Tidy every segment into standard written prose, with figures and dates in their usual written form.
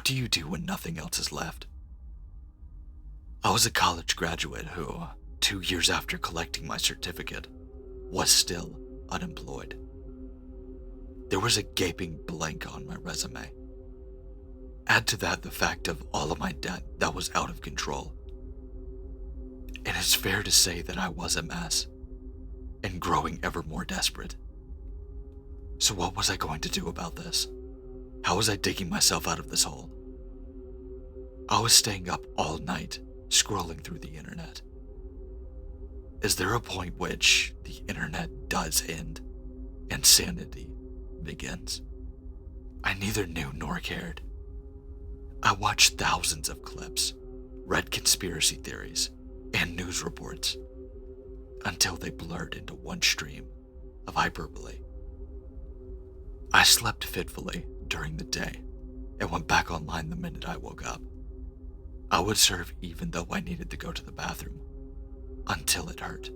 do you do when nothing else is left? I was a college graduate who, 2 years after collecting my certificate, was still unemployed. There was a gaping blank on my resume. Add to that the fact of all of my debt that was out of control. And it's fair to say that I was a mess, and growing ever more desperate. So what was I going to do about this? How was I digging myself out of this hole? I was staying up all night, scrolling through the internet. Is there a point which the internet does end and sanity begins? I neither knew nor cared. I watched thousands of clips, read conspiracy theories, and news reports until they blurred into one stream of hyperbole. I slept fitfully during the day and went back online the minute I woke up. I would surf even though I needed to go to the bathroom, until it hurt.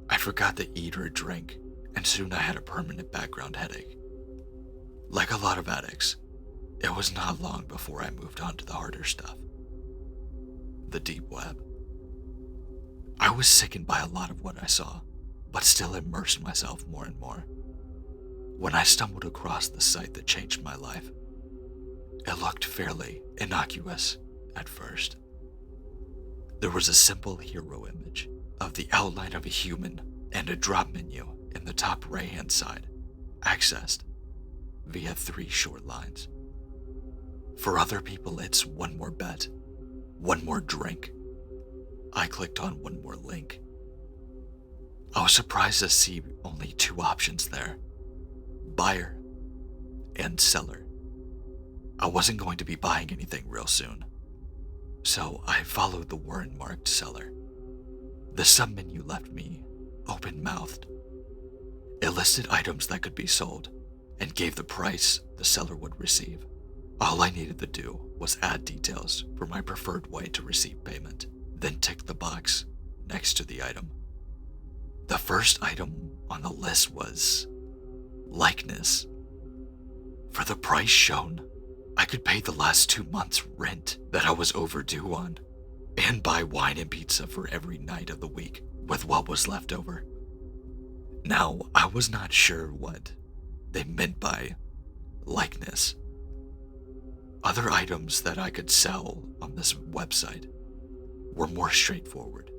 I forgot to eat or drink, and soon I had a permanent background headache. Like a lot of addicts, it was not long before I moved on to the harder stuff. The deep web. I was sickened by a lot of what I saw, but still immersed myself more and more. When I stumbled across the site that changed my life, it looked fairly innocuous at first. There was a simple hero image of the outline of a human and a drop menu in the top right-hand side, accessed via 3 short lines. For other people, it's one more bet, one more drink. I clicked on one more link. I was surprised to see only 2 options there: buyer and seller. I wasn't going to be buying anything real soon, so I followed the word marked seller. The submenu left me open-mouthed. It listed items that could be sold and gave the price the seller would receive. All I needed to do was add details for my preferred way to receive payment, then tick the box next to the item. The first item on the list was likeness. For the price shown, I could pay the last 2 months' rent that I was overdue on, and buy wine and pizza for every night of the week with what was left over. Now, I was not sure what they meant by likeness. Other items that I could sell on this website were more straightforward.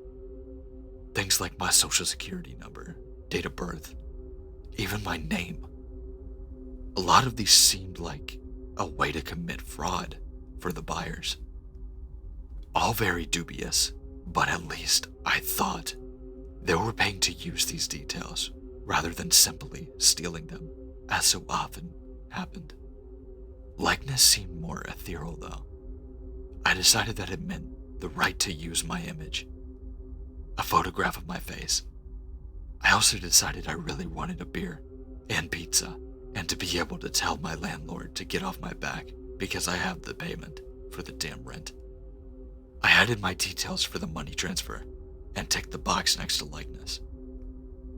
Things like my social security number, date of birth, even my name. A lot of these seemed like a way to commit fraud for the buyers. All very dubious, but at least I thought they were paying to use these details rather than simply stealing them, as so often happened. Likeness seemed more ethereal though. I decided that it meant the right to use my image, a photograph of my face. I also decided I really wanted a beer and pizza, and to be able to tell my landlord to get off my back because I have the payment for the damn rent. I added my details for the money transfer and ticked the box next to likeness.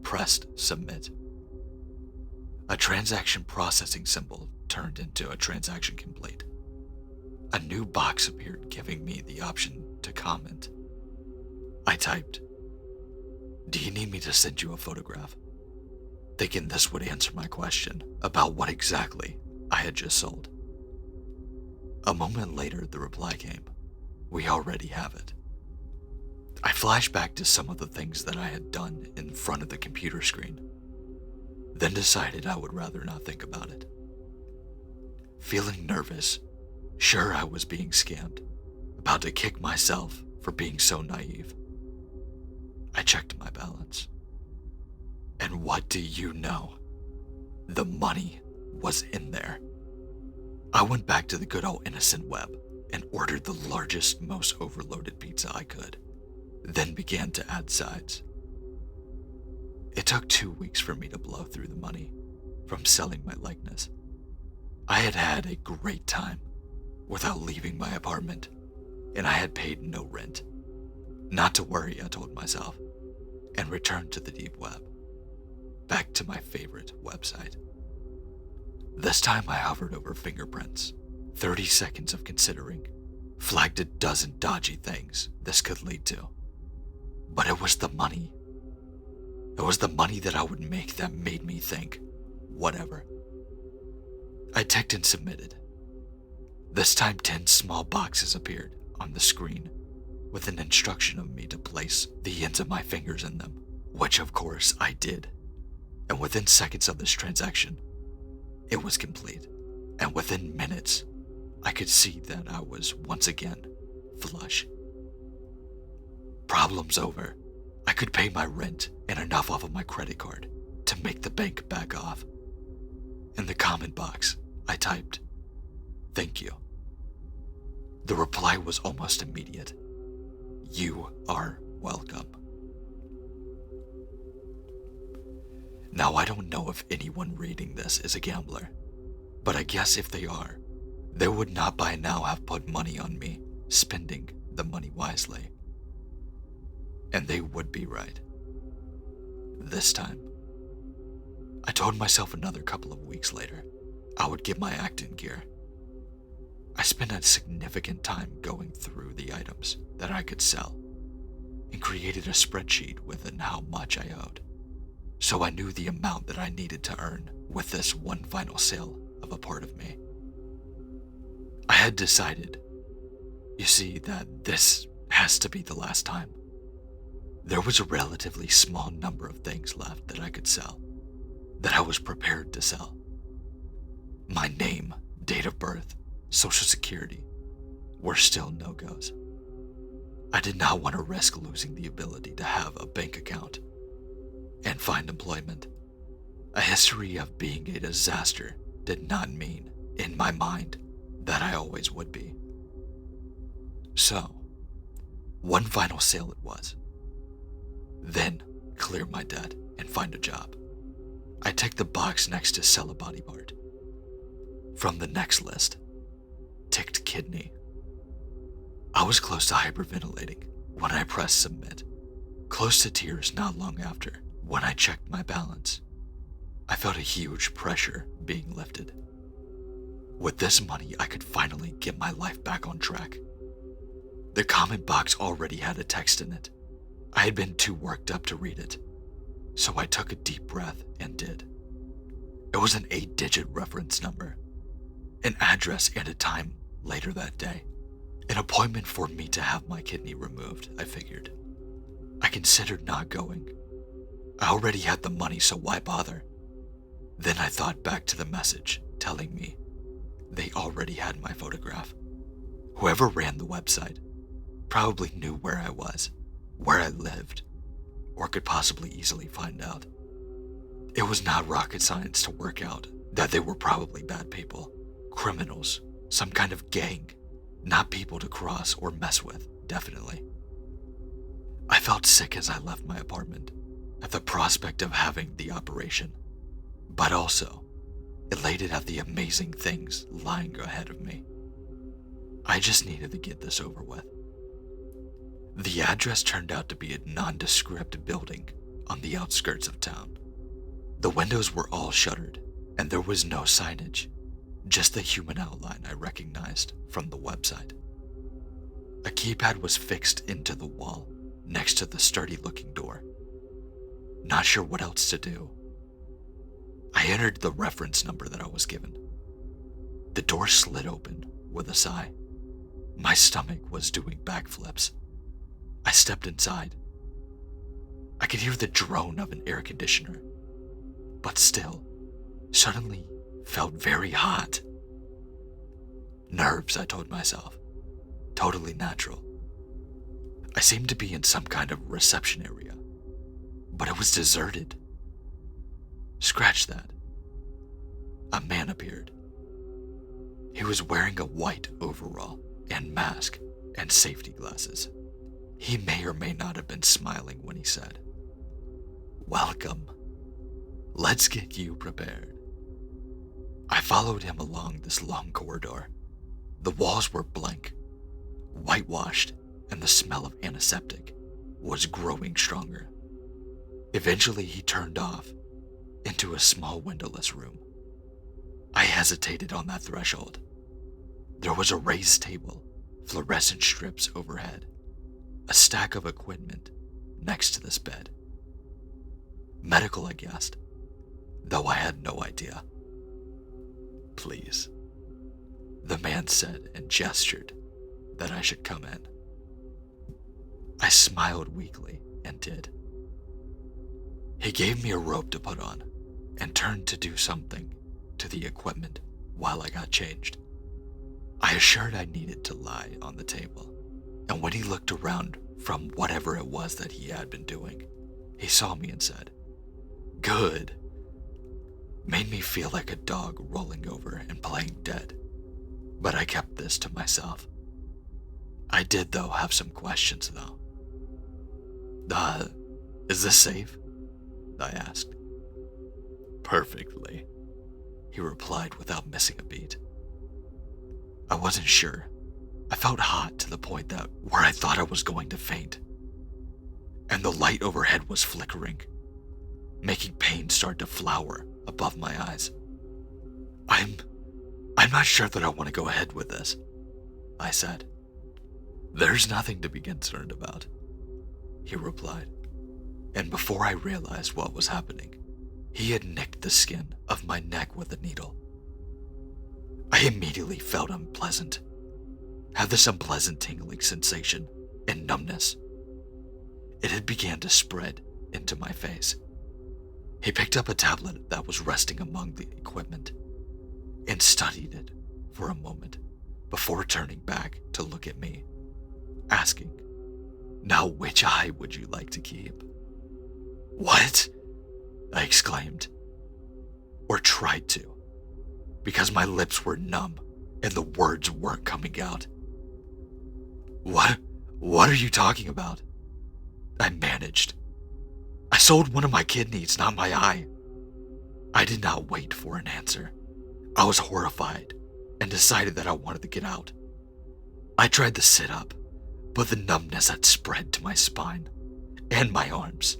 Pressed submit. A transaction processing symbol turned into a transaction complete. A new box appeared giving me the option to comment. I typed, "Do you need me to send you a photograph?" thinking this would answer my question about what exactly I had just sold. A moment later, the reply came, "We already have it." I flashed back to some of the things that I had done in front of the computer screen, then decided I would rather not think about it. Feeling nervous, sure I was being scammed, about to kick myself for being so naive, I checked my balance. And what do you know? The money was in there. I went back to the good old innocent web and ordered the largest, most overloaded pizza I could, then began to add sides. It took 2 weeks for me to blow through the money from selling my likeness. I had had a great time without leaving my apartment, and I had paid no rent. Not to worry, I told myself, and returned to the deep web, back to my favorite website. This time I hovered over fingerprints 30 seconds of considering flagged a dozen dodgy things this could lead to. But it was the money. It was the money that I would make that made me think, whatever. I ticked and submitted. This time 10 small boxes appeared on the screen with an instruction of me to place the ends of my fingers in them, which of course I did. And within seconds of this transaction, it was complete. And within minutes, I could see that I was once again flush. Problems over. I could pay my rent and enough off of my credit card to make the bank back off. In the comment box, I typed, "Thank you." The reply was almost immediate. "You are welcome." Now, I don't know if anyone reading this is a gambler, but I guess if they are, they would not by now have put money on me spending the money wisely. And they would be right. This time. I told myself another couple of weeks later, I would get my act in gear. I spent a significant time going through the items that I could sell and created a spreadsheet within how much I owed, so I knew the amount that I needed to earn with this one final sale of a part of me. I had decided, you see, that this has to be the last time. There was a relatively small number of things left that I could sell, that I was prepared to sell. My name, date of birth, social security were still no-goes. I did not want to risk losing the ability to have a bank account and find employment. A history of being a disaster did not mean, in my mind, that I always would be. So, one final sale it was. Then, clear my debt and find a job. I ticked the box next to sell a body part. From the next list, ticked kidney. I was close to hyperventilating when I pressed submit, close to tears not long after when I checked my balance. I felt a huge pressure being lifted. With this money, I could finally get my life back on track. The comment box already had a text in it. I had been too worked up to read it, so I took a deep breath and did. It was an 8-digit reference number, an address and a time later that day. An appointment for me to have my kidney removed, I figured. I considered not going. I already had the money, so why bother? Then I thought back to the message telling me they already had my photograph. Whoever ran the website probably knew where I was, where I lived, or could possibly easily find out. It was not rocket science to work out that they were probably bad people, criminals, some kind of gang, not people to cross or mess with, definitely. I felt sick as I left my apartment at the prospect of having the operation, but also elated at the amazing things lying ahead of me. I just needed to get this over with. The address turned out to be a nondescript building on the outskirts of town. The windows were all shuttered, and there was no signage, just the human outline I recognized from the website. A keypad was fixed into the wall next to the sturdy-looking door. Not sure what else to do. I entered the reference number that I was given. The door slid open with a sigh. My stomach was doing backflips. I stepped inside. I could hear the drone of an air conditioner, but still, suddenly felt very hot. Nerves, I told myself. Totally natural. I seemed to be in some kind of reception area, but it was deserted. Scratch that. A man appeared. He was wearing a white overall and mask and safety glasses. He may or may not have been smiling when he said, "Welcome. Let's get you prepared." I followed him along this long corridor. The walls were blank, whitewashed, and the smell of antiseptic was growing stronger. Eventually, he turned off into a small windowless room. I hesitated on that threshold. There was a raised table, fluorescent strips overhead, a stack of equipment next to this bed. Medical, I guessed, though I had no idea. "Please," the man said and gestured that I should come in. I smiled weakly and did. He gave me a rope to put on and turned to do something to the equipment while I got changed. I assured I needed to lie on the table, and when he looked around from whatever it was that he had been doing, he saw me and said, "Good." Made me feel like a dog rolling over and playing dead, but I kept this to myself. I did, though, have some questions, though. Is this safe?" I asked. "Perfectly," he replied without missing a beat. I wasn't sure. I felt hot to the point that where I thought I was going to faint. And the light overhead was flickering, making pain start to flower above my eyes. I'm not sure that I want to go ahead with this," I said. "There's nothing to be concerned about," he replied. And before I realized what was happening, he had nicked the skin of my neck with a needle. I immediately felt unpleasant, had this unpleasant tingling sensation and numbness. It had began to spread into my face. He picked up a tablet that was resting among the equipment and studied it for a moment before turning back to look at me, asking, "Now which eye would you like to keep?" "What?" I exclaimed, or tried to, because my lips were numb and the words weren't coming out. What are you talking about?" I managed. "I sold one of my kidneys, not my eye." I did not wait for an answer. I was horrified and decided that I wanted to get out. I tried to sit up, but the numbness had spread to my spine and my arms.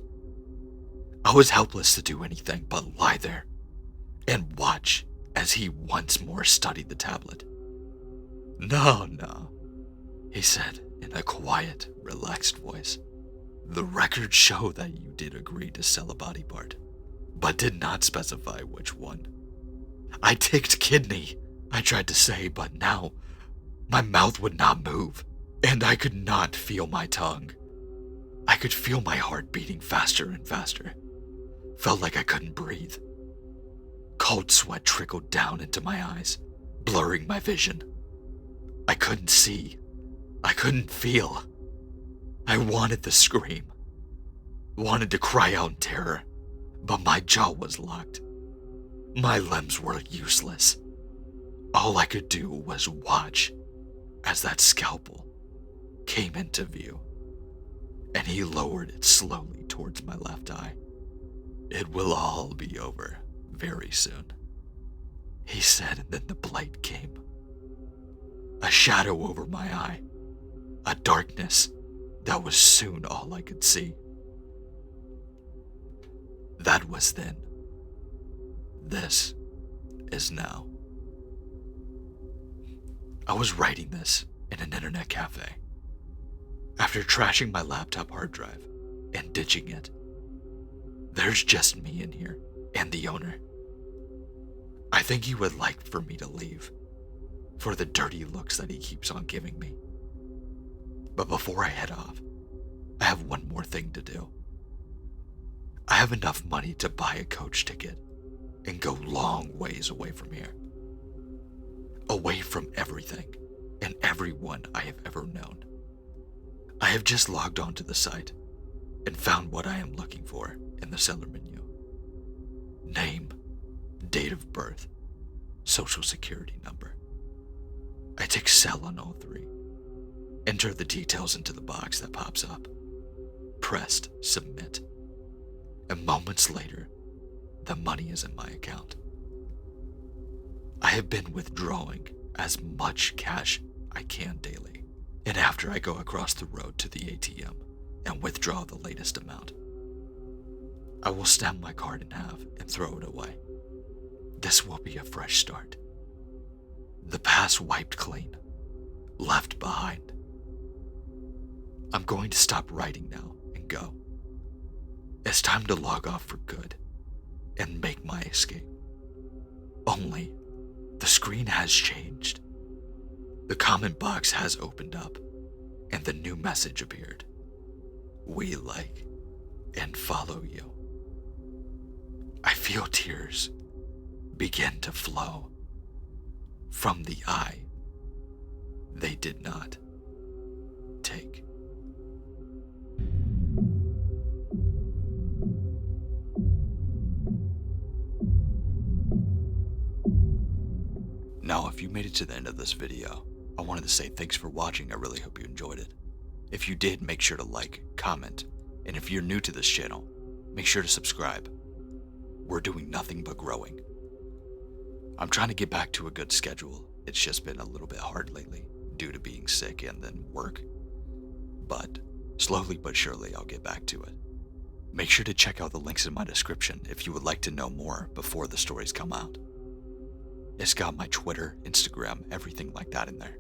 I was helpless to do anything but lie there and watch as he once more studied the tablet. No, he said in a quiet, relaxed voice. "The records show that you did agree to sell a body part, but did not specify which one." "I ticked kidney," I tried to say, but now my mouth would not move, and I could not feel my tongue. I could feel my heart beating faster and faster. Felt like I couldn't breathe. Cold sweat trickled down into my eyes, blurring my vision. I couldn't see. I couldn't feel. I wanted to scream, wanted to cry out in terror, but my jaw was locked. My limbs were useless. All I could do was watch as that scalpel came into view, and he lowered it slowly towards my left eye. "It will all be over very soon," he said, and then the blight came. A shadow over my eye, a darkness that was soon all I could see. That was then. This is now. I was writing this in an internet cafe. After trashing my laptop hard drive and ditching it, there's just me in here and the owner. I think he would like for me to leave, for the dirty looks that he keeps on giving me. But before I head off, I have one more thing to do. I have enough money to buy a coach ticket and go long ways away from here. Away from everything and everyone I have ever known. I have just logged onto the site and found what I am looking for in the seller menu. Name, date of birth, social security number. I tick sell on all three. Enter the details into the box that pops up. Pressed submit. And moments later, the money is in my account. I have been withdrawing as much cash I can daily, and after I go across the road to the ATM and withdraw the latest amount, I will snap my card in half and throw it away. This will be a fresh start. The past wiped clean, left behind. I'm going to stop writing now and go. It's time to log off for good and make my escape. Only, the screen has changed. The comment box has opened up, and the new message appeared. We like and follow you. I feel tears begin to flow from the eye they did not take. Now, if you made it to the end of this video, I wanted to say thanks for watching. I really hope you enjoyed it. If you did, make sure to like, comment, and if you're new to this channel, make sure to subscribe. We're doing nothing but growing. I'm trying to get back to a good schedule. It's just been a little bit hard lately due to being sick and then work. But slowly but surely, I'll get back to it. Make sure to check out the links in my description if you would like to know more before the stories come out. It's got my Twitter, Instagram, everything like that in there,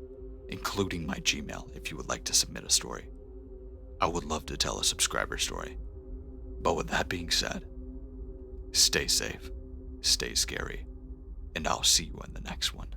including my Gmail if you would like to submit a story. I would love to tell a subscriber story. But with that being said, stay safe, stay scary, and I'll see you in the next one.